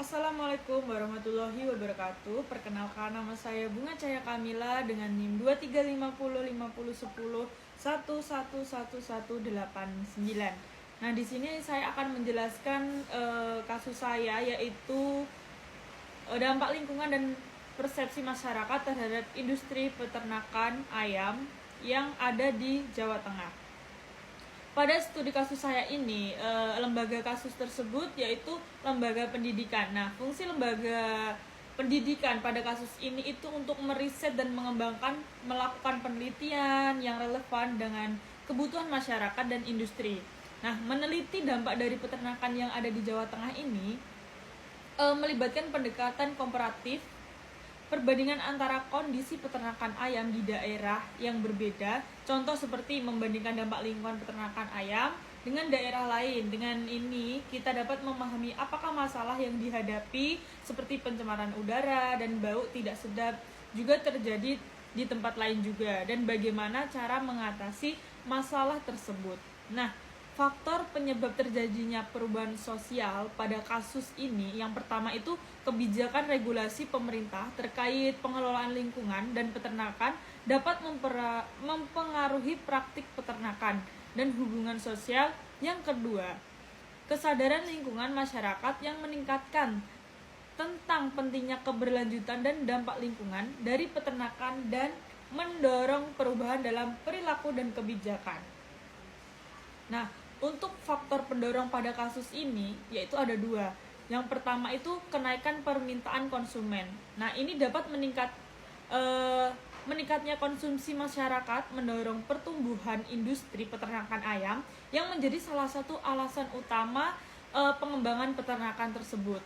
Assalamualaikum warahmatullahi wabarakatuh. Perkenalkan, nama saya Bunga Cahya Kamila dengan NIM 23505010111189. Nah, di sini saya akan menjelaskan kasus saya, yaitu dampak lingkungan dan persepsi masyarakat terhadap industri peternakan ayam yang ada di Jawa Tengah. Pada studi kasus saya ini, lembaga kasus tersebut yaitu lembaga pendidikan. Nah, fungsi lembaga pendidikan pada kasus ini itu untuk meriset dan melakukan penelitian yang relevan dengan kebutuhan masyarakat dan industri. Nah, meneliti dampak dari peternakan yang ada di Jawa Tengah ini melibatkan pendekatan komparatif, perbandingan antara kondisi peternakan ayam di daerah yang berbeda, contoh seperti membandingkan dampak lingkungan peternakan ayam dengan daerah lain. Dengan ini kita dapat memahami apakah masalah yang dihadapi seperti pencemaran udara dan bau tidak sedap juga terjadi di tempat lain juga, dan bagaimana cara mengatasi masalah tersebut. Nah, faktor penyebab terjadinya perubahan sosial pada kasus ini, yang pertama itu kebijakan regulasi pemerintah terkait pengelolaan lingkungan dan peternakan dapat mempengaruhi praktik peternakan dan hubungan sosial. Yang kedua, kesadaran lingkungan masyarakat yang meningkatkan tentang pentingnya keberlanjutan dan dampak lingkungan dari peternakan dan mendorong perubahan dalam perilaku dan kebijakan. Nah, untuk faktor pendorong pada kasus ini yaitu ada dua. Yang pertama itu kenaikan permintaan konsumen. Nah, ini dapat meningkatnya konsumsi masyarakat mendorong pertumbuhan industri peternakan ayam yang menjadi salah satu alasan utama pengembangan peternakan tersebut.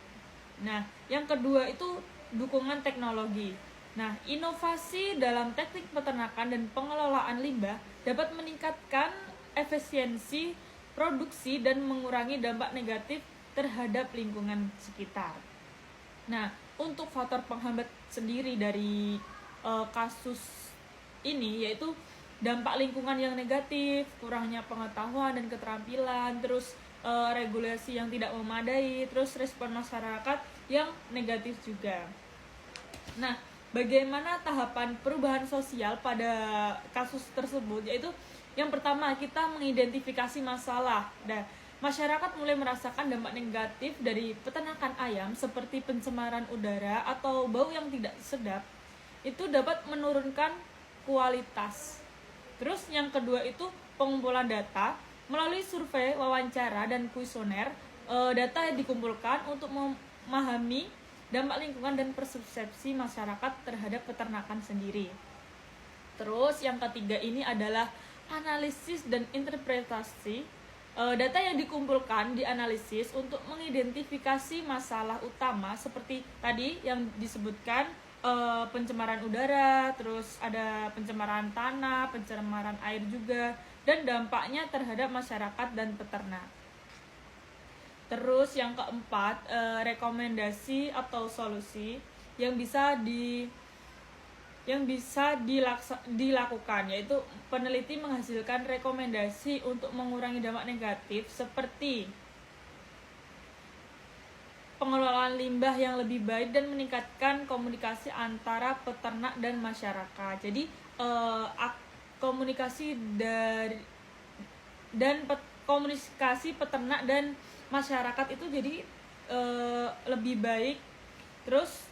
Nah, yang kedua itu dukungan teknologi. Nah, inovasi dalam teknik peternakan dan pengelolaan limbah dapat meningkatkan efisiensi produksi dan mengurangi dampak negatif terhadap lingkungan sekitar. Nah, untuk faktor penghambat sendiri dari kasus ini yaitu dampak lingkungan yang negatif, kurangnya pengetahuan dan keterampilan, terus regulasi yang tidak memadai, terus respon masyarakat yang negatif juga. Nah, bagaimana tahapan perubahan sosial pada kasus tersebut? Yaitu yang pertama, kita mengidentifikasi masalah. Nah, masyarakat mulai merasakan dampak negatif dari peternakan ayam seperti pencemaran udara atau bau yang tidak sedap. Itu dapat menurunkan kualitas. Terus yang kedua itu pengumpulan data melalui survei, wawancara, dan kuesioner. Data yang dikumpulkan untuk memahami dampak lingkungan dan persepsi masyarakat terhadap peternakan sendiri. Terus yang ketiga ini adalah analisis dan interpretasi. Data yang dikumpulkan dianalisis untuk mengidentifikasi masalah utama seperti tadi yang disebutkan, pencemaran udara, terus ada pencemaran tanah, pencemaran air juga, dan dampaknya terhadap masyarakat dan peternak. Terus yang keempat, rekomendasi atau solusi yang bisa dilakukan, yaitu peneliti menghasilkan rekomendasi untuk mengurangi dampak negatif seperti pengelolaan limbah yang lebih baik dan meningkatkan komunikasi antara peternak dan masyarakat. Jadi komunikasi peternak dan masyarakat itu jadi lebih baik. Terus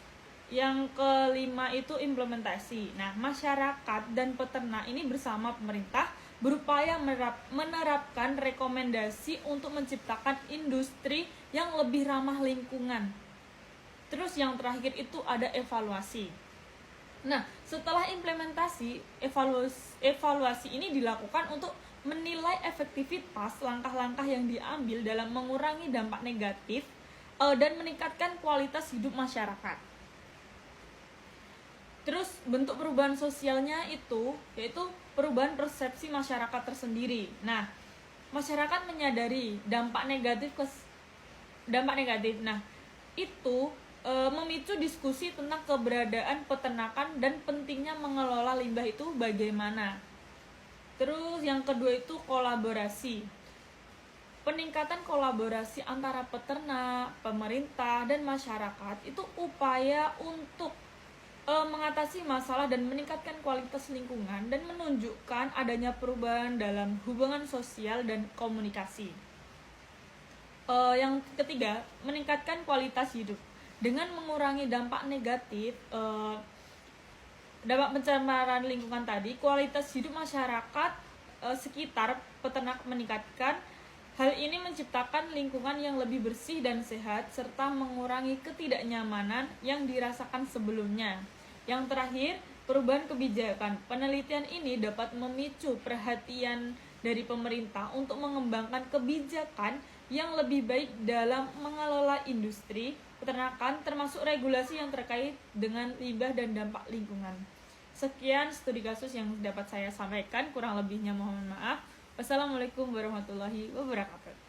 yang kelima itu implementasi. Nah, masyarakat dan peternak ini bersama pemerintah berupaya menerapkan rekomendasi untuk menciptakan industri yang lebih ramah lingkungan. Terus yang terakhir itu ada evaluasi. Nah, setelah implementasi, evaluasi ini dilakukan untuk menilai efektivitas langkah-langkah yang diambil dalam mengurangi dampak negatif dan meningkatkan kualitas hidup masyarakat. Terus bentuk perubahan sosialnya itu yaitu perubahan persepsi masyarakat tersendiri. Nah, masyarakat menyadari dampak negatif. Nah, itu memicu diskusi tentang keberadaan peternakan dan pentingnya mengelola limbah itu bagaimana. Terus yang kedua itu kolaborasi. peningkatan kolaborasi antara peternak, pemerintah, dan masyarakat itu upaya untuk mengatasi masalah dan meningkatkan kualitas lingkungan dan menunjukkan adanya perubahan dalam hubungan sosial dan komunikasi. Yang ketiga, meningkatkan kualitas hidup dengan mengurangi dampak negatif dampak pencemaran lingkungan tadi. Kualitas hidup masyarakat sekitar peternak meningkatkan. Hal ini menciptakan lingkungan yang lebih bersih dan sehat serta mengurangi ketidaknyamanan yang dirasakan sebelumnya. Yang terakhir, perubahan kebijakan. Penelitian ini dapat memicu perhatian dari pemerintah untuk mengembangkan kebijakan yang lebih baik dalam mengelola industri peternakan, termasuk regulasi yang terkait dengan limbah dan dampak lingkungan. Sekian studi kasus yang dapat saya sampaikan, kurang lebihnya mohon maaf. Wassalamualaikum warahmatullahi wabarakatuh.